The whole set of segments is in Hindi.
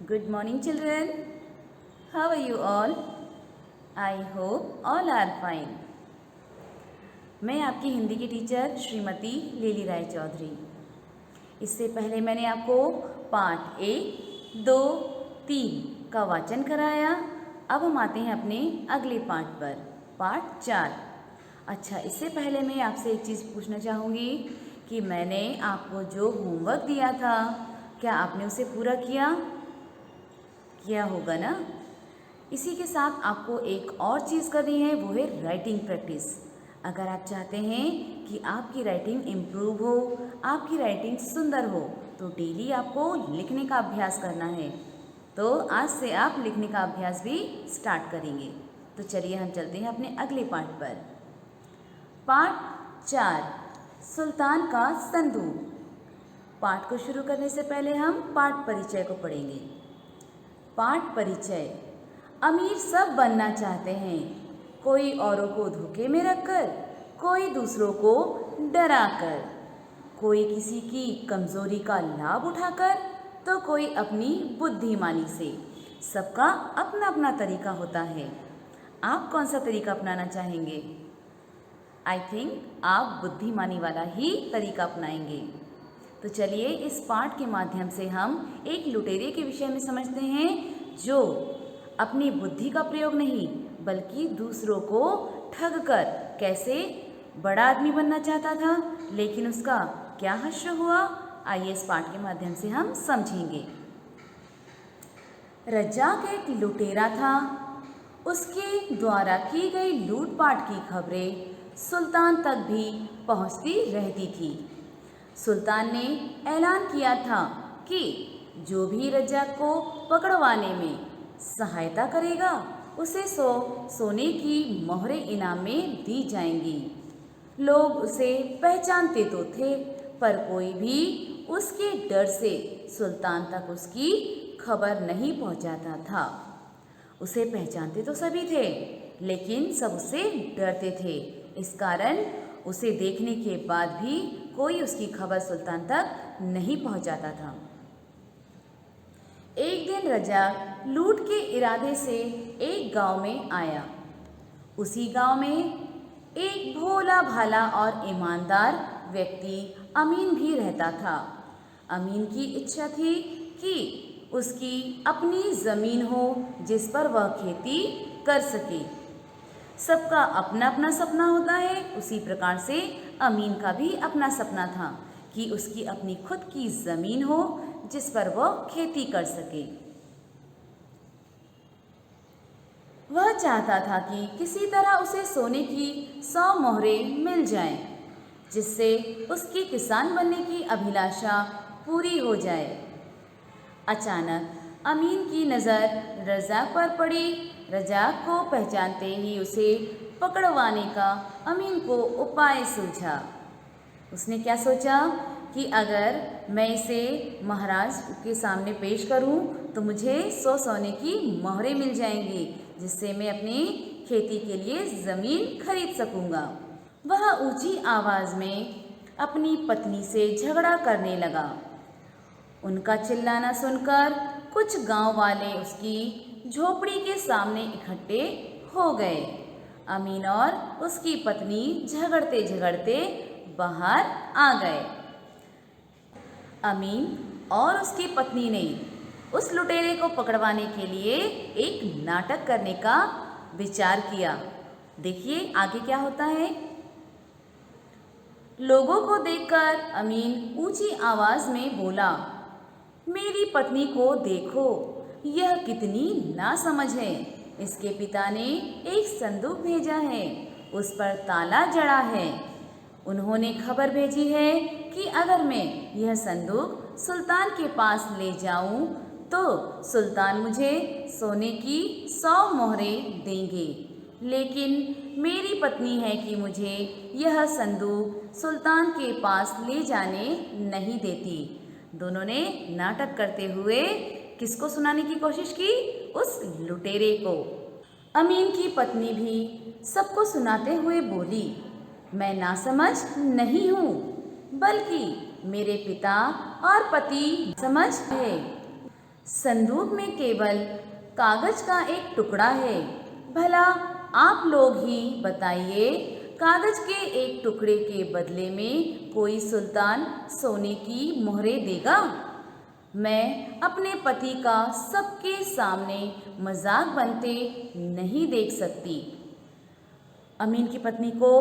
Good morning, children. How are you all? I hope all are fine. मैं आपकी हिंदी की टीचर श्रीमती लीली राय चौधरी। इससे पहले मैंने आपको पाठ 1, 2, 3 का वाचन कराया। अब हम आते हैं अपने अगले पाठ पर, पाठ 4। अच्छा, इससे पहले मैं आपसे एक चीज़ पूछना चाहूँगी कि मैंने आपको जो होमवर्क दिया था, क्या आपने उसे पूरा किया होगा ना। इसी के साथ आपको एक और चीज़ करनी है, वो है राइटिंग प्रैक्टिस। अगर आप चाहते हैं कि आपकी राइटिंग इम्प्रूव हो, आपकी राइटिंग सुंदर हो, तो डेली आपको लिखने का अभ्यास करना है। तो आज से आप लिखने का अभ्यास भी स्टार्ट करेंगे। तो चलिए हम चलते हैं अपने अगले पाठ पर। पाठ 4, सुल्तान का संदूक। पाठ को शुरू करने से पहले हम पाठ परिचय को पढ़ेंगे। पाठ परिचय। अमीर सब बनना चाहते हैं, कोई औरों को धोखे में रखकर, कोई दूसरों को डराकर, कोई किसी की कमज़ोरी का लाभ उठाकर, तो कोई अपनी बुद्धिमानी से। सबका अपना अपना तरीका होता है। आप कौन सा तरीका अपनाना चाहेंगे? आई थिंक आप बुद्धिमानी वाला ही तरीका अपनाएंगे। तो चलिए इस पाठ के माध्यम से हम एक लुटेरे के विषय में समझते हैं, जो अपनी बुद्धि का प्रयोग नहीं बल्कि दूसरों को ठग कर कैसे बड़ा आदमी बनना चाहता था, लेकिन उसका क्या हश्र हुआ। आइए इस पाठ के माध्यम से हम समझेंगे। रज्जाक एक लुटेरा था। उसके द्वारा की गई लूटपाट की खबरें सुल्तान तक भी पहुंचती रहती थी। सुल्तान ने ऐलान किया था कि जो भी रज्जाक को पकड़वाने में सहायता करेगा, उसे 100 सोने की मोहरें इनाम में दी जाएंगी। लोग उसे पहचानते तो थे, पर कोई भी उसके डर से सुल्तान तक उसकी खबर नहीं पहुंचाता था। उसे पहचानते तो सभी थे, लेकिन सब उससे डरते थे। इस कारण उसे देखने के बाद भी कोई उसकी खबर सुल्तान तक नहीं पहुंचाता था। एक दिन रज्जाक लूट के इरादे से एक गांव में आया। उसी गांव में एक भोला भाला और ईमानदार व्यक्ति अमीन भी रहता था। अमीन की इच्छा थी कि उसकी अपनी ज़मीन हो जिस पर वह खेती कर सके। सबका अपना अपना सपना होता है, उसी प्रकार से अमीन का भी अपना सपना था कि उसकी अपनी खुद की ज़मीन हो जिस पर वह खेती कर सके। वह चाहता था कि किसी तरह उसे सोने की 100 मोहरें मिल जाएं, जिससे उसकी किसान बनने की अभिलाषा पूरी हो जाए। अचानक अमीन की नज़र रज्जाक पर पड़ी। रज्जाक को पहचानते ही उसे पकड़वाने का अमीन को उपाय सूझा। उसने क्या सोचा कि अगर मैं इसे महाराज के सामने पेश करूं, तो मुझे 100 सोने की मोहरें मिल जाएंगी, जिससे मैं अपनी खेती के लिए ज़मीन खरीद सकूंगा। वह ऊंची आवाज़ में अपनी पत्नी से झगड़ा करने लगा। उनका चिल्लाना सुनकर कुछ गांव वाले उसकी झोपड़ी के सामने इकट्ठे हो गए। अमीन और उसकी पत्नी झगड़ते झगड़ते बाहर आ गए। अमीन और उसकी पत्नी ने उस लुटेरे को पकड़वाने के लिए एक नाटक करने का विचार किया। देखिए आगे क्या होता है। लोगों को देखकर अमीन ऊंची आवाज में बोला, मेरी पत्नी को देखो, यह कितनी नासमझ है। इसके पिता ने एक संदूक भेजा है, उस पर ताला जड़ा है। उन्होंने खबर भेजी है कि अगर मैं यह संदूक सुल्तान के पास ले जाऊं, तो सुल्तान मुझे सोने की 100 मोहरें देंगे। लेकिन मेरी पत्नी है कि मुझे यह संदूक सुल्तान के पास ले जाने नहीं देती। दोनों ने नाटक करते हुए किसको सुनाने की कोशिश की? उस लुटेरे को। अमीन की पत्नी भी सबको सुनाते हुए बोली, मैं नासमझ नहीं हूँ, बल्कि मेरे पिता और पति समझ है। संदूक में केवल कागज का एक टुकड़ा है। भला आप लोग ही बताइए, कागज के एक टुकड़े के बदले में कोई सुल्तान सोने की मोहरें देगा? मैं अपने पति का सबके सामने मजाक बनते नहीं देख सकती। अमीन की पत्नी को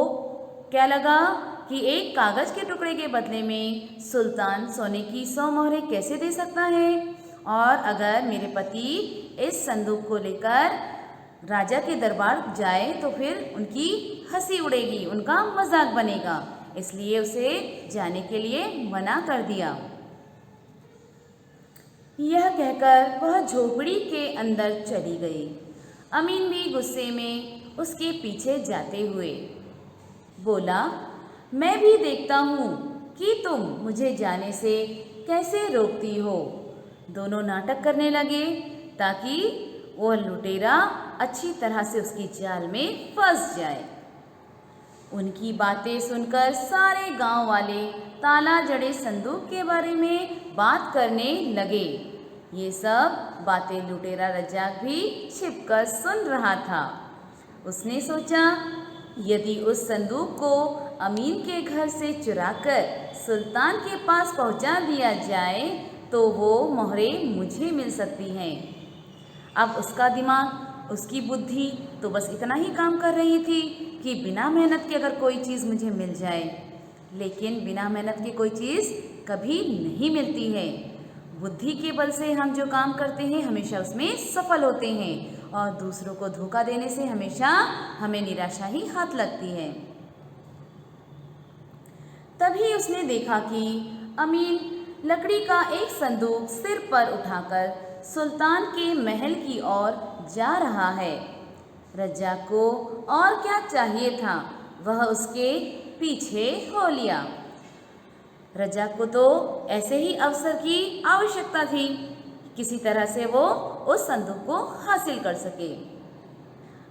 क्या लगा कि एक कागज के टुकड़े के बदले में सुल्तान सोने की 100 मोहरें कैसे दे सकता है, और अगर मेरे पति इस संदूक को लेकर राजा के दरबार जाए तो फिर उनकी हंसी उड़ेगी, उनका मजाक बनेगा। इसलिए उसे जाने के लिए मना कर दिया। यह कहकर वह झोपड़ी के अंदर चली गई। अमीन भी गुस्से में उसके पीछे जाते हुए बोला, मैं भी देखता हूँ कि तुम मुझे जाने से कैसे रोकती हो। दोनों नाटक करने लगे ताकि वह लुटेरा अच्छी तरह से उसकी जाल में फंस जाए। उनकी बातें सुनकर सारे गांव वाले ताला जड़े संदूक के बारे में बात करने लगे। ये सब बातें लुटेरा रज्जाक भी छिपकर सुन रहा था। उसने सोचा, यदि उस संदूक को अमीन के घर से चुराकर सुल्तान के पास पहुंचा दिया जाए तो वो मोहरें मुझे मिल सकती हैं। अब उसका दिमाग, उसकी बुद्धि तो बस इतना ही काम कर रही थी कि बिना मेहनत के अगर कोई चीज़ मुझे मिल जाए। लेकिन बिना मेहनत की कोई चीज़ कभी नहीं मिलती है। बुद्धि के बल से हम जो काम करते हैं हमेशा उसमें सफल होते हैं, और दूसरों को धोखा देने से हमेशा हमें निराशा ही हाथ लगती है। तभी उसने देखा कि अमीन लकड़ी का एक संदूक सिर पर उठाकर सुल्तान के महल की ओर जा रहा है। रज्जाक को और क्या चाहिए था, वह उसके पीछे हो लिया। रज्जाक को तो ऐसे ही अवसर की आवश्यकता थी, किसी तरह से वो उस संदूक को हासिल कर सके।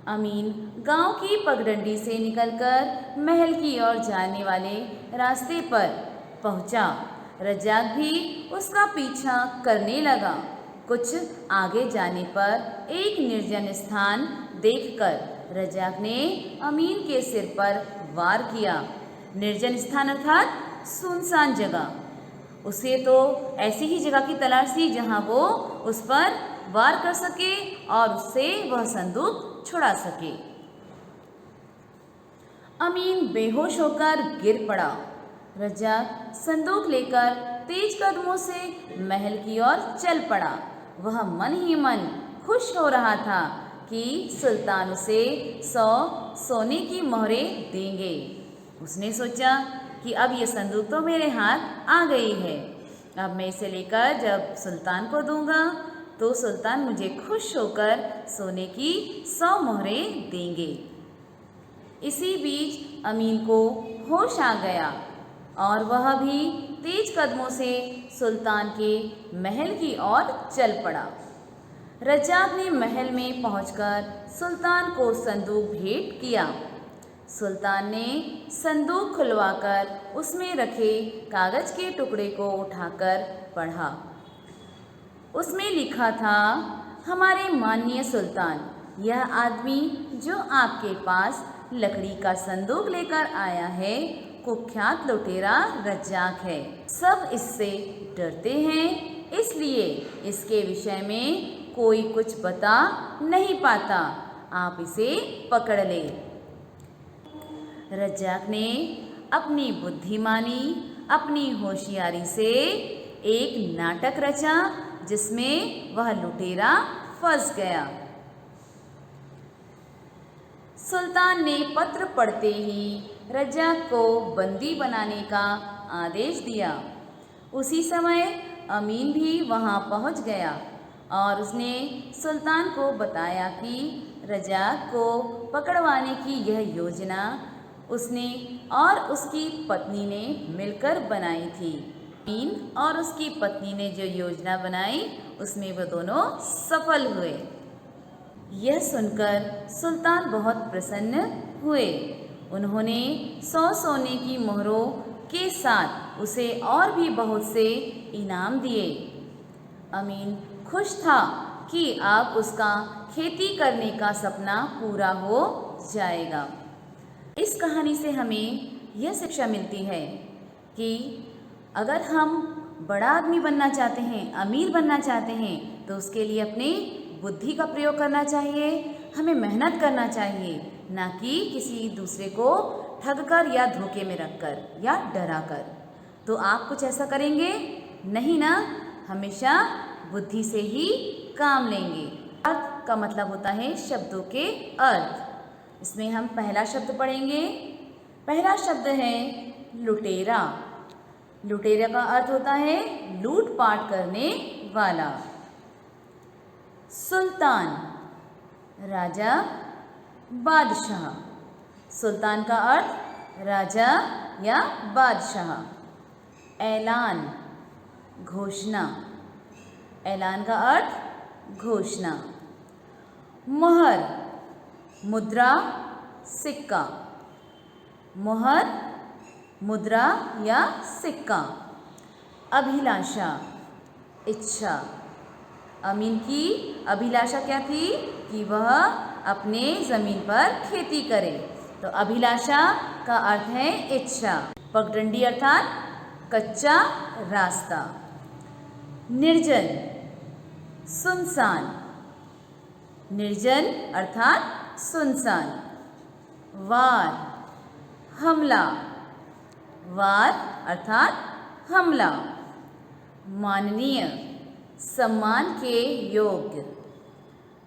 अमीन गांव की पगडंडी से निकलकर महल की ओर जाने वाले रास्ते पर पहुंचा। रज्जाक भी उसका पीछा करने लगा। कुछ आगे जाने पर एक निर्जन स्थान देखकर रज्जाक ने अमीन के सिर पर वार किया। निर्जन स्थान अर्थात सुनसान जगह। उसे तो ऐसी ही जगह की तलाश थी जहाँ वो उस पर वार कर सके और उससे वह संदूक छुड़ा सके। अमीन बेहोश होकर गिर पड़ा। रज्जाक संदूक लेकर तेज कदमों से महल की ओर चल पड़ा। वह मन ही मन खुश हो रहा था कि सुल्तान उसे 100 सोने की मोहरें देंगे। उसने सोचा कि अब ये संदूक तो मेरे हाथ आ गई है। अब मैं इसे लेकर जब सुल्तान को दूंगा तो सुल्तान मुझे खुश होकर सोने की 100 मोहरें देंगे। इसी बीच अमीन को होश आ गया और वह भी तेज कदमों से सुल्तान के महल की ओर चल पड़ा। रज्जाक ने महल में पहुंचकर सुल्तान को संदूक भेंट किया। सुल्तान ने संदूक खुलवाकर उसमें रखे कागज के टुकड़े को उठाकर पढ़ा। उसमें लिखा था, हमारे माननीय सुल्तान, यह आदमी जो आपके पास लकड़ी का संदूक लेकर आया है कुख्यात लुटेरा रज्जाक है। सब इससे डरते हैं, इसलिए इसके विषय में कोई कुछ बता नहीं पाता। आप इसे पकड़ ले। रज्जाक ने अपनी बुद्धिमानी, अपनी होशियारी से एक नाटक रचा जिसमें वह लुटेरा फंस गया। सुल्तान ने पत्र पढ़ते ही रज्जाक को बंदी बनाने का आदेश दिया। उसी समय अमीन भी वहां पहुंच गया और उसने सुल्तान को बताया कि रज्जाक को पकड़वाने की यह योजना उसने और उसकी पत्नी ने मिलकर बनाई थी। अमीन और उसकी पत्नी ने जो योजना बनाई उसमें वो दोनों सफल हुए। यह सुनकर सुल्तान बहुत प्रसन्न हुए। उन्होंने 100 सोने की मोहरों के साथ उसे और भी बहुत से इनाम दिए। अमीन खुश था कि अब उसका खेती करने का सपना पूरा हो जाएगा। इस कहानी से हमें यह शिक्षा मिलती है कि अगर हम बड़ा आदमी बनना चाहते हैं, अमीर बनना चाहते हैं, तो उसके लिए अपने बुद्धि का प्रयोग करना चाहिए, हमें मेहनत करना चाहिए, ना कि किसी दूसरे को ठगकर या धोखे में रखकर या डराकर। तो आप कुछ ऐसा करेंगे नहीं ना? हमेशा बुद्धि से ही काम लेंगे। अर्थ का मतलब होता है शब्दों के अर्थ। इसमें हम पहला शब्द पढ़ेंगे। पहला शब्द है लुटेरा। लुटेरा का अर्थ होता है लूटपाट करने वाला। सुल्तान, राजा, बादशाह। सुल्तान का अर्थ राजा या बादशाह। ऐलान, घोषणा। ऐलान का अर्थ घोषणा। मोहर, मुद्रा, सिक्का। मोहर, मुद्रा या सिक्का। अभिलाषा, इच्छा। अमीन की अभिलाषा क्या थी? कि वह अपने ज़मीन पर खेती करे। तो अभिलाषा का अर्थ है इच्छा। पगडंडी अर्थात कच्चा रास्ता। निर्जन, सुनसान। निर्जन अर्थात सुनसान। वार, हमला। वार अर्थात हमला। माननीय, सम्मान के योग्य।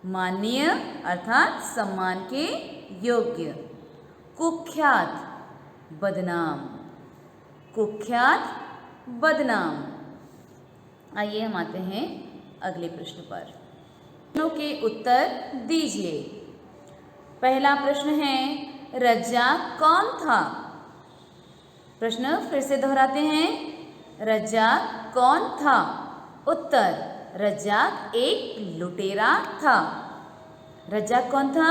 माननीय अर्थात सम्मान के योग्य। कुख्यात, बदनाम। कुख्यात, बदनाम। आइए हम आते हैं अगले प्रश्न पर। प्रश्नों के उत्तर दीजिए। पहला प्रश्न है रज्जाक कौन था? प्रश्न फिर से दोहराते हैं। रज्जाक कौन था? उत्तर, रज्जाक एक लुटेरा था। रज्जाक कौन था?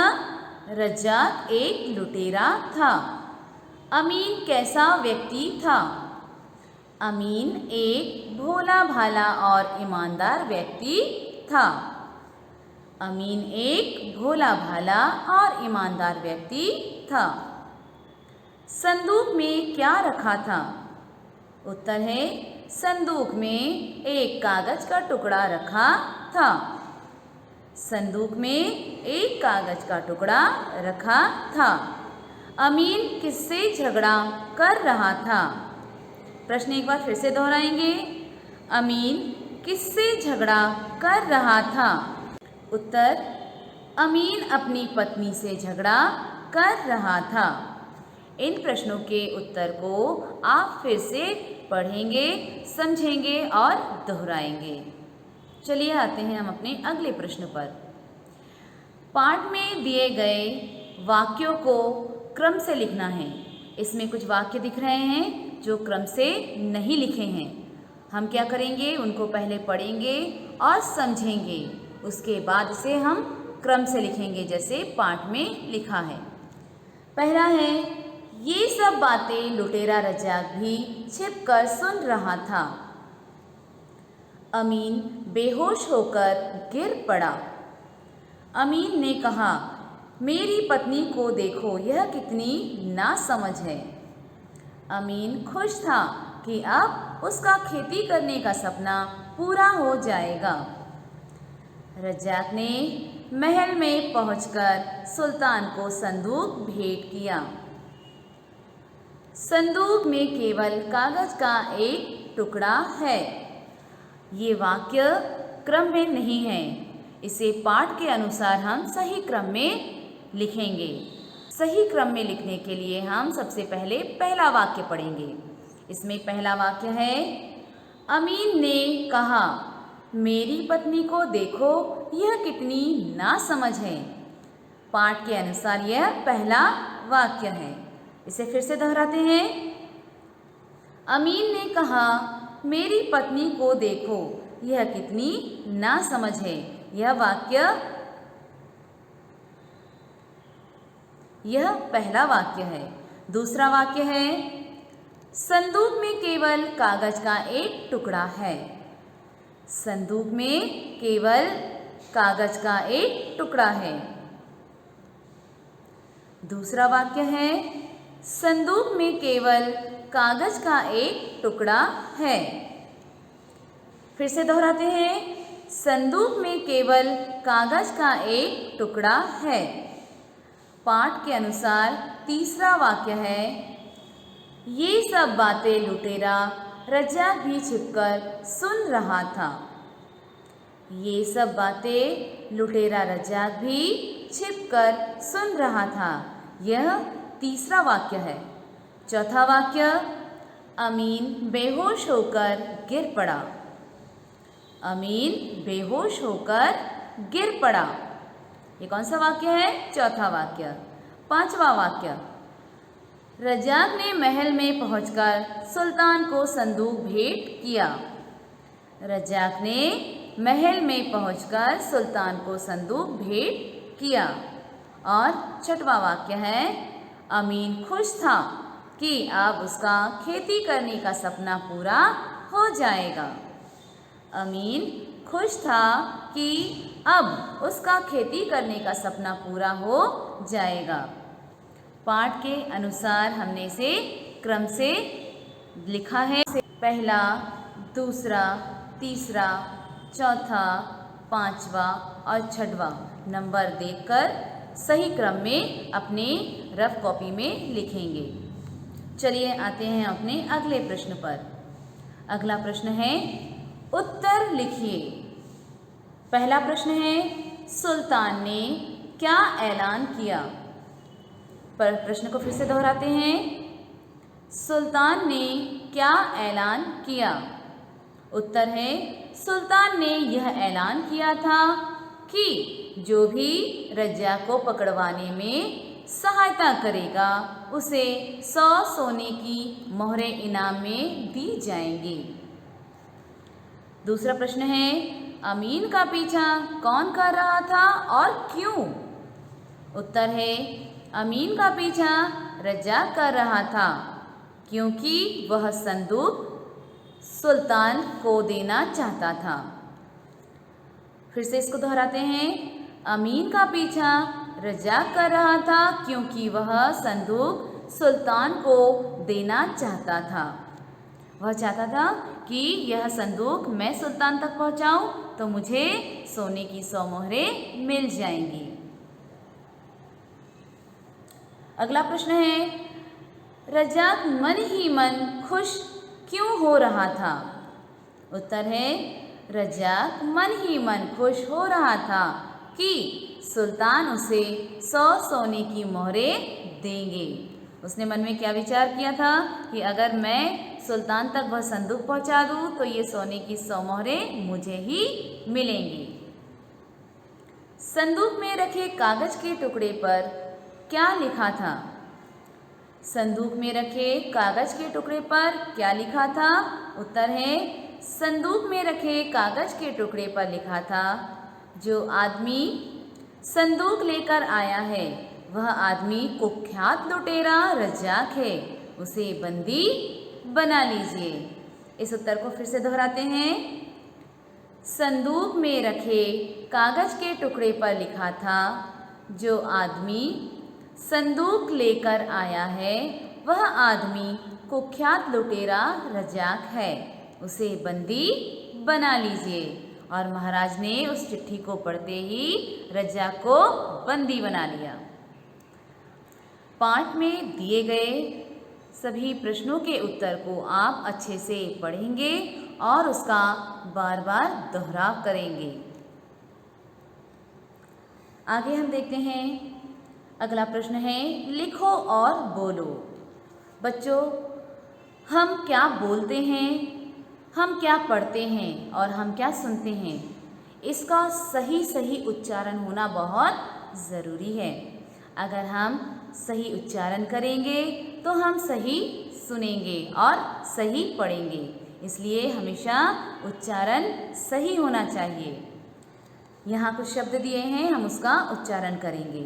रज्जाक एक लुटेरा था। अमीन कैसा व्यक्ति था? अमीन एक भोला भाला और ईमानदार व्यक्ति था। अमीन एक भोला भाला और ईमानदार व्यक्ति था। संदूक में क्या रखा था? उत्तर है संदूक में एक कागज का टुकड़ा रखा था। संदूक में एक कागज का टुकड़ा रखा था। अमीन किससे झगड़ा कर रहा था? प्रश्न एक बार फिर से दोहराएंगे। अमीन किससे झगड़ा कर रहा था? उत्तर, अमीन अपनी पत्नी से झगड़ा कर रहा था। इन प्रश्नों के उत्तर को आप फिर से पढ़ेंगे, समझेंगे और दोहराएंगे। चलिए आते हैं हम अपने अगले प्रश्न पर। पाठ में दिए गए वाक्यों को क्रम से लिखना है। इसमें कुछ वाक्य दिख रहे हैं जो क्रम से नहीं लिखे हैं। हम क्या करेंगे? उनको पहले पढ़ेंगे और समझेंगे, उसके बाद से हम क्रम से लिखेंगे जैसे पाठ में लिखा है। पहला है, ये सब बातें लुटेरा रज्जाक भी छिपकर सुन रहा था। अमीन बेहोश होकर गिर पड़ा। अमीन ने कहा, मेरी पत्नी को देखो, यह कितनी नासमझ है। अमीन खुश था कि अब उसका खेती करने का सपना पूरा हो जाएगा। रज्जाक ने महल में पहुंचकर सुल्तान को संदूक भेंट किया। संदूक में केवल कागज का एक टुकड़ा है। ये वाक्य क्रम में नहीं है। इसे पाठ के अनुसार हम सही क्रम में लिखेंगे। सही क्रम में लिखने के लिए हम सबसे पहले पहला वाक्य पढ़ेंगे। इसमें पहला वाक्य है, अमीन ने कहा, मेरी पत्नी को देखो, यह कितनी नासमझ है। पाठ के अनुसार यह पहला वाक्य है। इसे फिर से दोहराते हैं। अमीन ने कहा, मेरी पत्नी को देखो, यह कितनी नासमझ है। यह पहला वाक्य है। दूसरा वाक्य है, संदूक में केवल कागज का एक टुकड़ा है। संदूक में केवल कागज का एक टुकड़ा है। दूसरा वाक्य है, संदूक में केवल कागज का एक टुकड़ा है। फिर से दोहराते हैं, संदूक में केवल कागज का एक टुकड़ा है। पाठ के अनुसार तीसरा वाक्य है, ये सब बातें लुटेरा रज्जाक भी छिपकर सुन रहा था। ये सब बातें लुटेरा रज्जाक भी छिपकर सुन रहा था। यह तीसरा वाक्य है। चौथा वाक्य, अमीन बेहोश होकर गिर पड़ा। अमीन बेहोश होकर गिर पड़ा। ये कौन सा वाक्य है? चौथा वाक्य। पांचवा वाक्य, रज्जाक ने महल में पहुंचकर सुल्तान को संदूक भेंट किया। रज्जाक ने महल में पहुंचकर सुल्तान को संदूक भेंट किया। और छठवां वाक्य है, अमीन खुश था कि अब उसका खेती करने का सपना पूरा हो जाएगा। अमीन खुश था कि अब उसका खेती करने का सपना पूरा हो जाएगा। पाठ के अनुसार हमने इसे क्रम से लिखा है। पहला, दूसरा, तीसरा, चौथा, पांचवा और छठवां नंबर देखकर सही क्रम में अपने रफ कॉपी में लिखेंगे। चलिए आते हैं अपने अगले प्रश्न पर। अगला प्रश्न है, उत्तर लिखिए। पहला प्रश्न है, सुल्तान ने क्या ऐलान किया? पर प्रश्न को फिर से दोहराते हैं, सुल्तान ने क्या ऐलान किया? उत्तर है, सुल्तान ने यह ऐलान किया था कि जो भी रज्जाक को पकड़वाने में सहायता करेगा उसे 100 सोने की मोहरें इनाम में दी जाएंगी। दूसरा प्रश्न है, अमीन का पीछा कौन कर रहा था और क्यों? उत्तर है, अमीन का पीछा रज्जाक कर रहा था क्योंकि वह संदूक सुल्तान को देना चाहता था। फिर से इसको दोहराते हैं, अमीन का पीछा रज्जाक कर रहा था क्योंकि वह संदूक सुल्तान को देना चाहता था। वह चाहता था कि यह संदूक मैं सुल्तान तक पहुंचाऊं तो मुझे सोने की 100 मोहरें मिल जाएंगी। अगला प्रश्न है, रज्जाक मन ही मन खुश क्यों हो रहा था? उत्तर है, रज्जाक मन ही मन खुश हो रहा था कि सुल्तान उसे 100 सोने की मोहरें देंगे। उसने मन में क्या विचार किया था कि अगर मैं सुल्तान तक वह संदूक पहुंचा दूं तो ये सोने की 100 मोहरें मुझे ही मिलेंगी। संदूक में रखे कागज के टुकड़े पर क्या लिखा था? संदूक में रखे कागज के टुकड़े पर क्या लिखा था? उत्तर है, संदूक में रखे कागज के टुकड़े पर लिखा था, जो आदमी संदूक लेकर आया है वह आदमी कुख्यात लुटेरा रज्जाक है, उसे बंदी बना लीजिए। इस उत्तर को फिर से दोहराते हैं, संदूक में रखे कागज के टुकड़े पर लिखा था, जो आदमी संदूक लेकर आया है वह आदमी कुख्यात लुटेरा रज्जाक है, उसे बंदी बना लीजिए। और महाराज ने उस चिट्ठी को पढ़ते ही रज्जाक को बंदी बना लिया। पाठ में दिए गए सभी प्रश्नों के उत्तर को आप अच्छे से पढ़ेंगे और उसका बार बार दोहराव करेंगे। आगे हम देखते हैं, अगला प्रश्न है, लिखो और बोलो। बच्चों, हम क्या बोलते हैं, हम क्या पढ़ते हैं और हम क्या सुनते हैं, इसका सही सही उच्चारण होना बहुत ज़रूरी है। अगर हम सही उच्चारण करेंगे तो हम सही सुनेंगे और सही पढ़ेंगे। इसलिए हमेशा उच्चारण सही होना चाहिए। यहाँ कुछ शब्द दिए हैं, हम उसका उच्चारण करेंगे।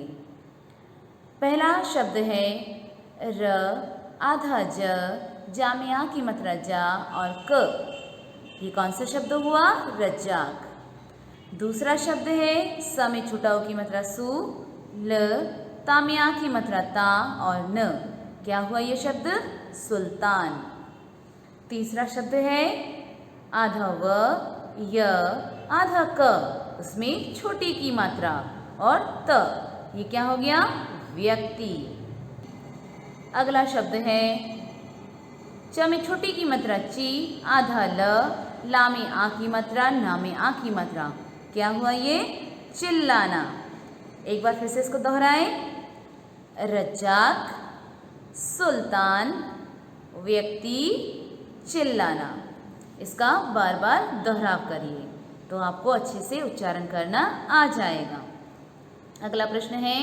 पहला शब्द है र, आधा ज, जामिया की मात्रा जा और क। ये कौन सा शब्द हुआ? रज्जाक। दूसरा शब्द है स में छोटा ऊ की मात्रा सु, ल, ता में आ की मात्रा ता और न। क्या हुआ ये शब्द? सुल्तान। तीसरा शब्द है आधा व, य, आधा क, उसमें छोटी की मात्रा और त। ये क्या हो गया? व्यक्ति। अगला शब्द है च में छोटी की मात्रा ची, आधा ल, ला में आ की मात्रा, ना में आ की मात्रा। क्या हुआ ये? चिल्लाना। एक बार फिर से इसको दोहराएं। रज्जाक, सुल्तान, व्यक्ति, चिल्लाना। इसका बार बार दोहराव करिए तो आपको अच्छे से उच्चारण करना आ जाएगा। अगला प्रश्न है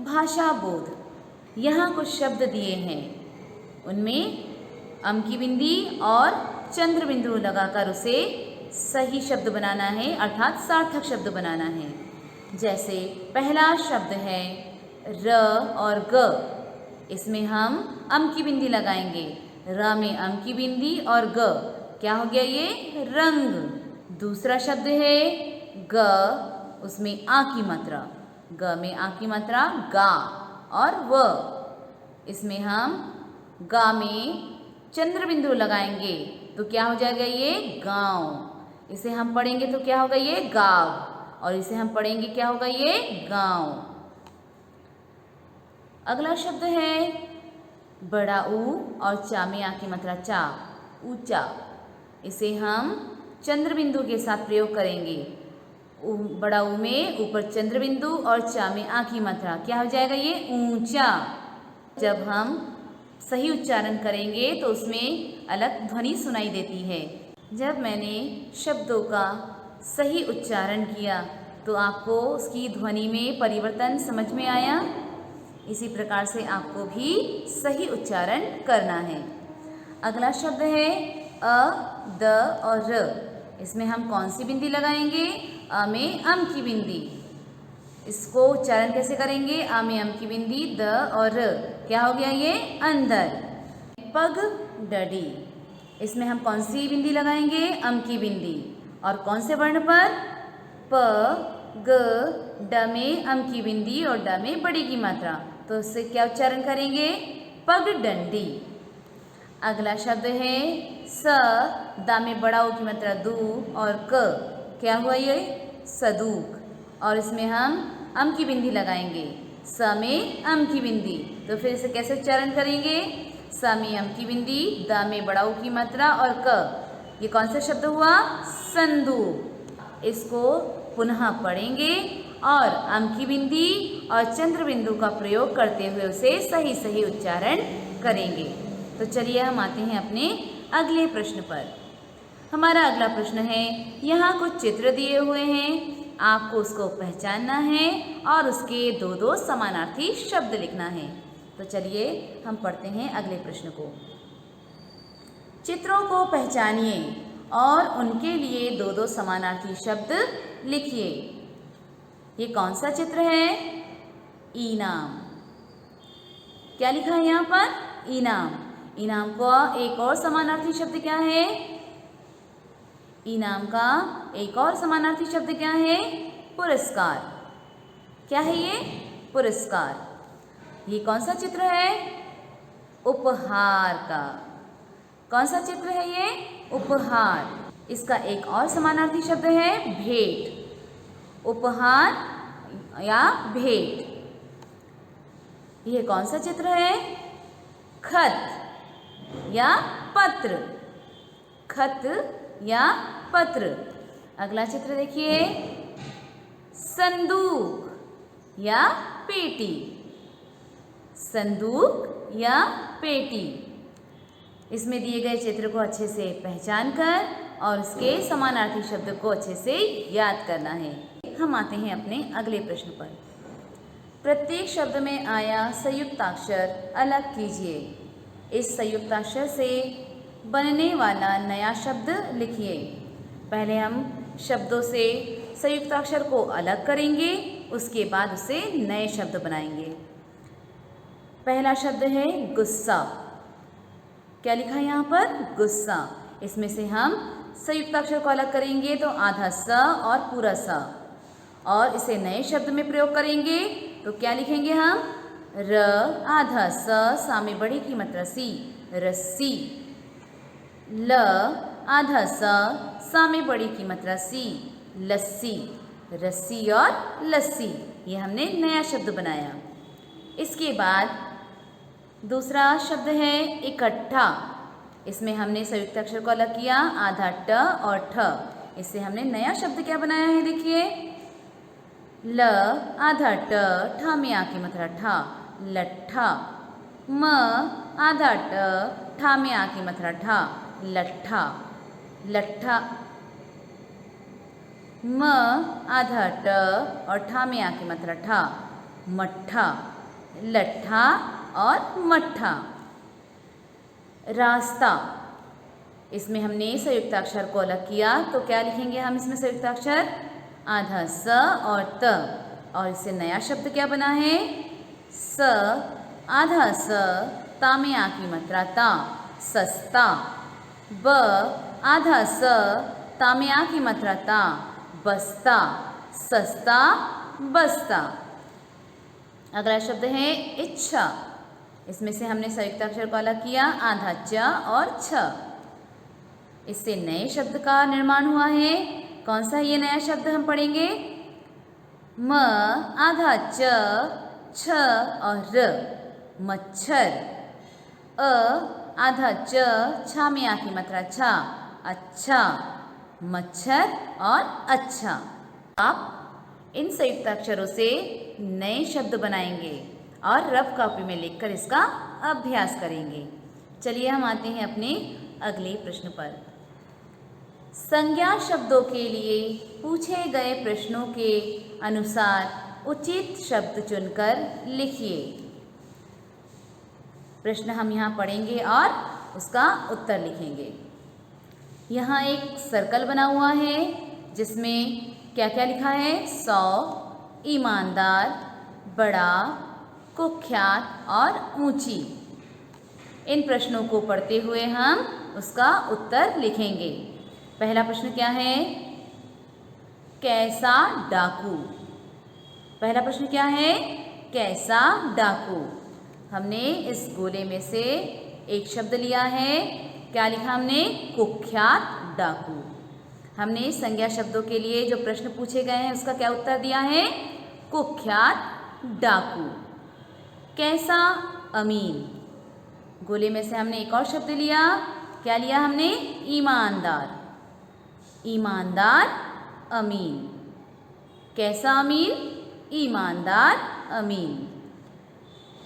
भाषा बोध। यहाँ कुछ शब्द दिए हैं, उनमें अम की बिंदी और चंद्र बिंदु लगाकर उसे सही शब्द बनाना है, अर्थात सार्थक शब्द बनाना है। जैसे पहला शब्द है र और ग, इसमें हम अम की बिंदी लगाएंगे। र में अम की बिंदी और ग, क्या हो गया ये? रंग। दूसरा शब्द है ग, उसमें आ की मात्रा, ग में आ की मात्रा गा और व, इसमें हम गा में चंद्र बिंदु लगाएंगे तो क्या हो जाएगा ये? गांव। इसे हम पढ़ेंगे तो क्या होगा? ये गांव। और इसे हम पढ़ेंगे क्या होगा? ये गांव। अगला शब्द है बड़ा ऊ और चा में आ की मात्रा चा, ऊंचा। इसे हम चंद्र बिंदु के साथ प्रयोग करेंगे। बड़ा ऊ में ऊपर चंद्र बिंदु और चा में आ की मात्रा, क्या हो जाएगा? ये ऊंचा। जब हम सही उच्चारण करेंगे तो उसमें अलग ध्वनि सुनाई देती है। जब मैंने शब्दों का सही उच्चारण किया तो आपको उसकी ध्वनि में परिवर्तन समझ में आया। इसी प्रकार से आपको भी सही उच्चारण करना है। अगला शब्द है अ, द और र। इसमें हम कौन सी बिंदी लगाएंगे? अ में अम की बिंदी। इसको उच्चारण कैसे करेंगे? आ में अम की बिंदी, द और र। क्या हो गया ये? अंदर। पग डडी, इसमें हम कौन सी बिंदी लगाएंगे? अम की बिंदी। और कौन से वर्ण पर? प, ग, ड में अम की बिंदी और ड में बड़ी की मात्रा, तो इससे क्या उच्चारण करेंगे? पग डंडी। अगला शब्द है स, दा में बड़ा ऊ की मात्रा दू और क, क्या हुआ ये? सदूक। और इसमें हम अम की बिंदी लगाएंगे, स में अम की बिंदी। तो फिर इसे कैसे उच्चारण करेंगे? स में अम की बिंदी, द में बड़ा ऊ की मात्रा और क। ये कौन सा शब्द हुआ? संदूक। इसको पुनः पढ़ेंगे और अम की बिंदी और चंद्र बिंदु का प्रयोग करते हुए उसे सही सही उच्चारण करेंगे। तो चलिए हम आते हैं अपने अगले प्रश्न पर। हमारा अगला प्रश्न है, यहाँ कुछ चित्र दिए हुए हैं, आपको उसको पहचानना है और उसके दो दो समानार्थी शब्द लिखना है। तो चलिए हम पढ़ते हैं अगले प्रश्न को। चित्रों को पहचानिए और उनके लिए दो दो समानार्थी शब्द लिखिए। ये कौन सा चित्र है? इनाम। क्या लिखा है यहाँ पर? इनाम। इनाम का एक और समानार्थी शब्द क्या है? इनाम का एक और समानार्थी शब्द क्या है? पुरस्कार। क्या है ये? पुरस्कार। ये कौन सा चित्र है? उपहार का। कौन सा चित्र है ये? उपहार। इसका एक और समानार्थी शब्द है भेंट। उपहार या भेंट। ये कौन सा चित्र है? खत या पत्र। खत या पत्र। अगला चित्र देखिए, संदूक या पेटी। संदूक या पेटी। इसमें दिए गए चित्र को अच्छे से पहचान कर और उसके समानार्थी शब्द को अच्छे से याद करना है। हम आते हैं अपने अगले प्रश्न पर। प्रत्येक शब्द में आया संयुक्ताक्षर अलग कीजिए। इस संयुक्ताक्षर से बनने वाला नया शब्द लिखिए। पहले हम शब्दों से संयुक्ताक्षर को अलग करेंगे, उसके बाद उसे नए शब्द बनाएंगे। पहला शब्द है गुस्सा। क्या लिखा है यहाँ पर? गुस्सा। इसमें से हम संयुक्ताक्षर को अलग करेंगे तो आधा स और पूरा स, और इसे नए शब्द में प्रयोग करेंगे तो क्या लिखेंगे हम? र आधा स, सा में बड़ी की मात्रा सी, रस्सी। ल आधा स, सा में बड़ी की मात्रा सी, लस्सी। रस्सी और लस्सी, ये हमने नया शब्द बनाया। इसके बाद दूसरा शब्द है इकट्ठा। इसमें हमने संयुक्ताक्षर को अलग किया, आधा ट और ठ। इससे हमने नया शब्द क्या बनाया है? देखिए, ल आधा ट, ठ में आ की मात्रा ठा, लट्ठा। म आधा ट, ठा में आ की मात्रा ठा, लट्ठा, लट्ठा। म आधा ट और ठा में आ की मात्रा ठा, मट्ठा, लट्ठा और मट्ठा। रास्ता, इसमें हमने संयुक्ताक्षर को अलग किया तो क्या लिखेंगे हम इसमें संयुक्ताक्षर? आधा स और त, और इससे नया शब्द क्या बना है? स आधा स, ता में आ की मात्रा ता, सस्ता। ब आधा स, ता में आ की मात्रा ता, बस्ता, सस्ता, बस्ता। अगला शब्द है इच्छा। इसमें से हमने संयुक्ताक्षर को अलग किया, आधा च और छ। इससे नए शब्द का निर्माण हुआ है। कौन सा ये नया शब्द हम पढ़ेंगे? म आधा च, छ और र, मच्छर। अ आधा च, छा में आ की मात्रा छा, अच्छा, मच्छर और अच्छा। आप इन संयुक्ताक्षरों से नए शब्द बनाएंगे और रफ कॉपी में लिखकर इसका अभ्यास करेंगे। चलिए हम आते हैं अपने अगले प्रश्न पर। संज्ञा शब्दों के लिए पूछे गए प्रश्नों के अनुसार उचित शब्द चुनकर लिखिए। प्रश्न हम यहाँ पढ़ेंगे और उसका उत्तर लिखेंगे। यहाँ एक सर्कल बना हुआ है जिसमें क्या क्या लिखा है? 100, ईमानदार, बड़ा, कुख्यात और ऊंची। इन प्रश्नों को पढ़ते हुए हम उसका उत्तर लिखेंगे। पहला प्रश्न क्या है? कैसा डाकू। पहला प्रश्न क्या है? कैसा डाकू। हमने इस गोले में से एक शब्द लिया है। क्या लिखा हमने? कुख्यात डाकू। हमने संज्ञा शब्दों के लिए जो प्रश्न पूछे गए हैं उसका क्या उत्तर दिया है? कुख्यात डाकू। कैसा अमीन। गोले में से हमने एक और शब्द लिया। क्या लिया हमने? ईमानदार। ईमानदार अमीन। कैसा अमीन? ईमानदार अमीन।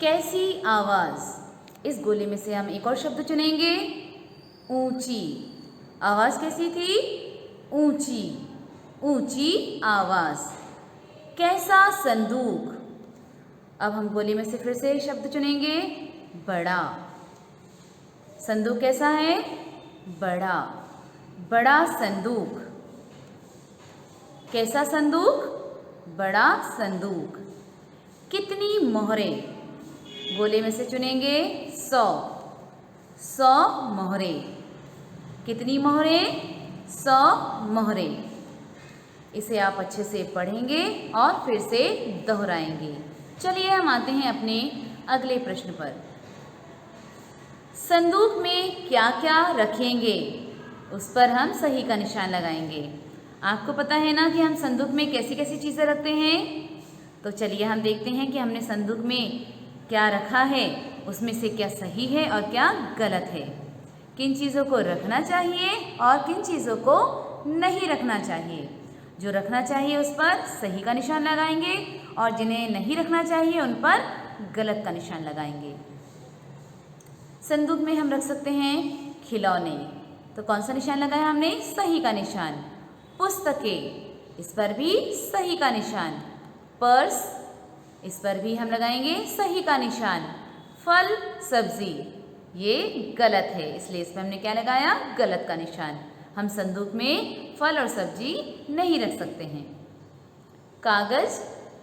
कैसी आवाज़। इस गोले में से हम एक और शब्द चुनेंगे। ऊंची। आवाज़ कैसी थी? ऊंची। ऊंची आवाज़। कैसा संदूक। अब हम गोले में से फिर से शब्द चुनेंगे। बड़ा। संदूक कैसा है? बड़ा। बड़ा संदूक। कैसा संदूक? बड़ा संदूक। कितनी मोहरें। गोले में से चुनेंगे 100। 100 मोहरें। कितनी मोहरें? 100 मोहरें। इसे आप अच्छे से पढ़ेंगे और फिर से दोहराएंगे। चलिए हम आते हैं अपने अगले प्रश्न पर। संदूक में क्या क्या रखेंगे उस पर हम सही का निशान लगाएंगे। आपको पता है ना कि हम संदूक में कैसी कैसी चीज़ें रखते हैं। तो चलिए हम देखते हैं कि हमने संदूक में क्या रखा है, उसमें से क्या सही है और क्या गलत है। किन चीज़ों को रखना चाहिए और किन चीज़ों को नहीं रखना चाहिए। जो रखना चाहिए उस पर सही का निशान लगाएंगे और जिन्हें नहीं रखना चाहिए उन पर गलत का निशान लगाएंगे। संदूक में हम रख सकते हैं खिलौने, तो कौन सा निशान लगाया हमने? सही का निशान। पुस्तकें, इस पर भी सही का निशान। पर्स, इस पर भी हम लगाएंगे सही का निशान। फल सब्जी, ये गलत है, इसलिए इस पर हमने क्या लगाया? गलत का निशान। हम संदूक में फल और सब्जी नहीं रख सकते हैं। कागज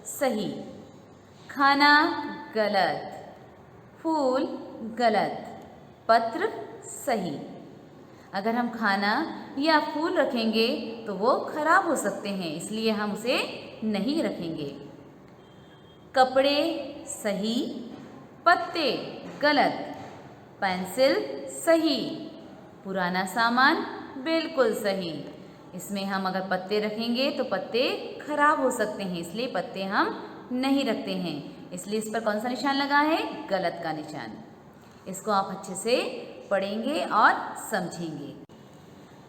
सही, खाना गलत, फूल गलत, पत्र सही। अगर हम खाना या फूल रखेंगे तो वो खराब हो सकते हैं, इसलिए हम उसे नहीं रखेंगे। कपड़े सही, पत्ते गलत, पेंसिल सही, पुराना सामान बिल्कुल सही। इसमें हम अगर पत्ते रखेंगे तो पत्ते खराब हो सकते हैं, इसलिए पत्ते हम नहीं रखते हैं। इसलिए इस पर कौन सा निशान लगा है? गलत का निशान। इसको आप अच्छे से पढ़ेंगे और समझेंगे।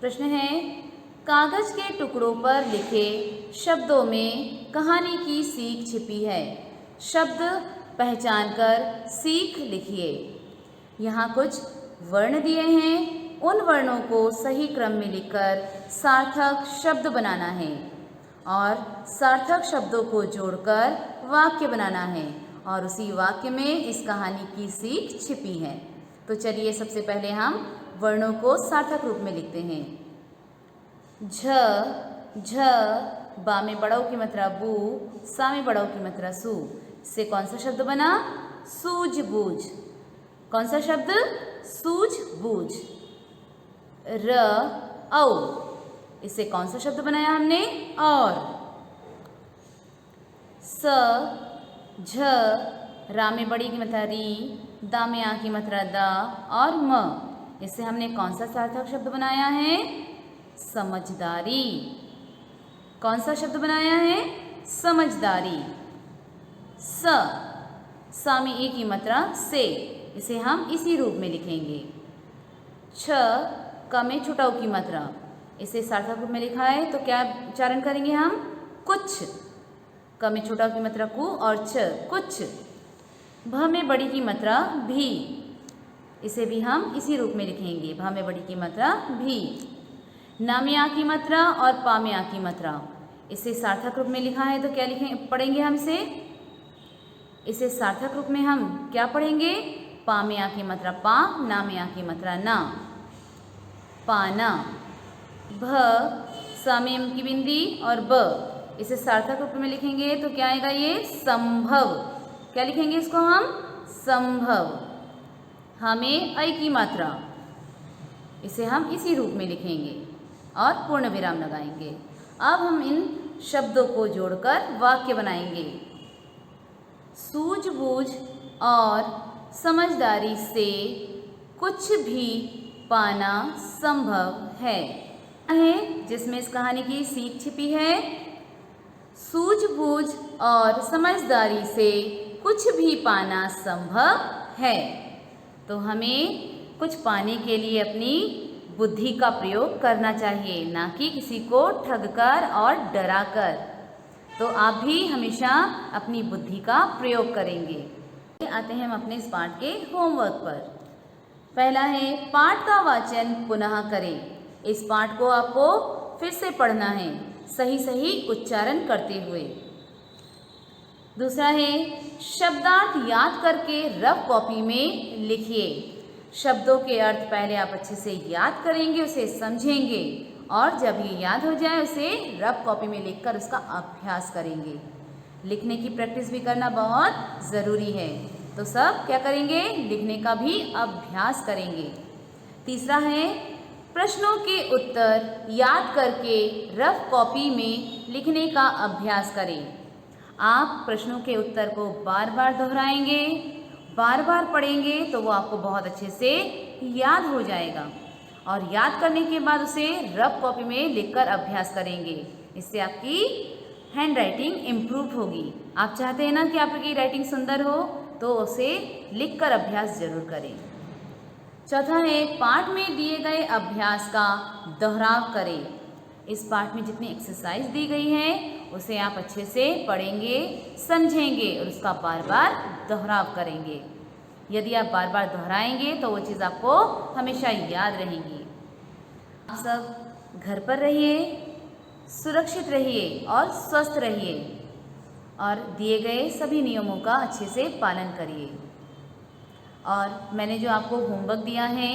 प्रश्न है, कागज के टुकड़ों पर लिखे शब्दों में कहानी की सीख छिपी है। शब्द पहचानकर सीख लिखिए। यहाँ कुछ वर्ण दिए हैं, उन वर्णों को सही क्रम में लिखकर सार्थक शब्द बनाना है और सार्थक शब्दों को जोड़कर वाक्य बनाना है और उसी वाक्य में इस कहानी की सीख छिपी है। तो चलिए सबसे पहले हम वर्णों को सार्थक रूप में लिखते हैं। झ, झ, बा में बड़ा ऊ की मात्रा बू, सा में बड़ा ऊ की मात्रा सू। इससे कौन सा शब्द बना? सूझबूझ। कौन सा शब्द? सूझबूझ। र, औ, इससे कौन सा शब्द बनाया हमने? और। स, झ, रा में बड़ी की मात्रा री, दा में आ की मात्रा दा और म। इससे हमने कौन सा सार्थक शब्द बनाया है? समझदारी। कौन सा शब्द बनाया है? समझदारी। स, सा में ए की मात्रा से, इसे हम इसी रूप में लिखेंगे। छ, क में छोटा ऊ की मात्रा, इसे सार्थक रूप में लिखा है तो क्या उच्चारण करेंगे हम? कुछ। क में छोटा ऊ की मात्रा कु और छ, कुछ। भ में बड़ी की मात्रा भी, इसे भी हम इसी रूप में लिखेंगे। भ में बड़ी की मात्रा भी। ना में आ की मात्रा और पा में आ की मात्रा, इसे सार्थक रूप में लिखा है तो क्या पढ़ेंगे हम इसे? इसे सार्थक रूप में हम क्या पढ़ेंगे? पा में आ की मात्रा पा, ना में आ की मात्रा ना, पाना। भ, सा में एम की बिंदी और ब, इसे सार्थक रूप में लिखेंगे तो क्या आएगा? ये संभव। क्या लिखेंगे इसको हम? संभव। हमें ऐ की मात्रा, इसे हम इसी रूप में लिखेंगे और पूर्ण विराम लगाएंगे। अब हम इन शब्दों को जोड़कर वाक्य बनाएंगे। सूझबूझ और समझदारी से कुछ भी पाना संभव है, जिसमें इस कहानी की सीख छिपी है। सूझबूझ और समझदारी से कुछ भी पाना संभव है। तो हमें कुछ पाने के लिए अपनी बुद्धि का प्रयोग करना चाहिए, ना कि किसी को ठगकर और डराकर। तो आप भी हमेशा अपनी बुद्धि का प्रयोग करेंगे। आते हैं हम अपने इस पाठ के होमवर्क पर। पहला है, पाठ का वाचन पुनः करें। इस पाठ को आपको फिर से पढ़ना है, सही सही उच्चारण करते हुए। दूसरा है, शब्दार्थ याद करके रफ कॉपी में लिखिए। शब्दों के अर्थ पहले आप अच्छे से याद करेंगे, उसे समझेंगे और जब ये याद हो जाए उसे रफ कॉपी में लिखकर उसका अभ्यास करेंगे। लिखने की प्रैक्टिस भी करना बहुत ज़रूरी है, तो सब क्या करेंगे? लिखने का भी अभ्यास करेंगे। तीसरा है, प्रश्नों के उत्तर याद करके रफ कॉपी में लिखने का अभ्यास करें। आप प्रश्नों के उत्तर को बार बार दोहराएंगे, बार बार पढ़ेंगे तो वो आपको बहुत अच्छे से याद हो जाएगा और याद करने के बाद उसे रफ कॉपी में लिखकर अभ्यास करेंगे। इससे आपकी हैंड राइटिंग इम्प्रूव होगी। आप चाहते हैं ना कि आपकी राइटिंग सुंदर हो, तो उसे लिखकर अभ्यास जरूर करें। चौथा है, पाठ में दिए गए अभ्यास का दोहराव करें। इस पाठ में जितनी एक्सरसाइज दी गई है उसे आप अच्छे से पढ़ेंगे, समझेंगे और उसका बार बार दोहराव करेंगे। यदि आप बार बार दोहराएंगे तो वो चीज़ आपको हमेशा याद रहेगी। आप सब घर पर रहिए, सुरक्षित रहिए और स्वस्थ रहिए और दिए गए सभी नियमों का अच्छे से पालन करिए। और मैंने जो आपको होमवर्क दिया है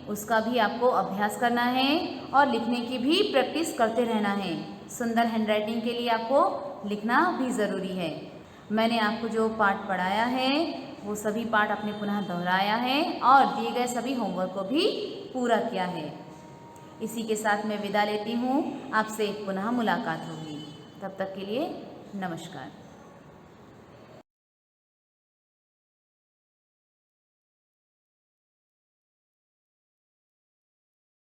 उसका भी आपको अभ्यास करना है और लिखने की भी प्रैक्टिस करते रहना है। सुंदर हैंडराइटिंग के लिए आपको लिखना भी ज़रूरी है। मैंने आपको जो पाठ पढ़ाया है वो सभी पाठ आपने पुनः दोहराया है और दिए गए सभी होमवर्क को भी पूरा किया है। इसी के साथ मैं विदा लेती हूँ। आपसे पुनः मुलाकात होगी। तब तक के लिए नमस्कार।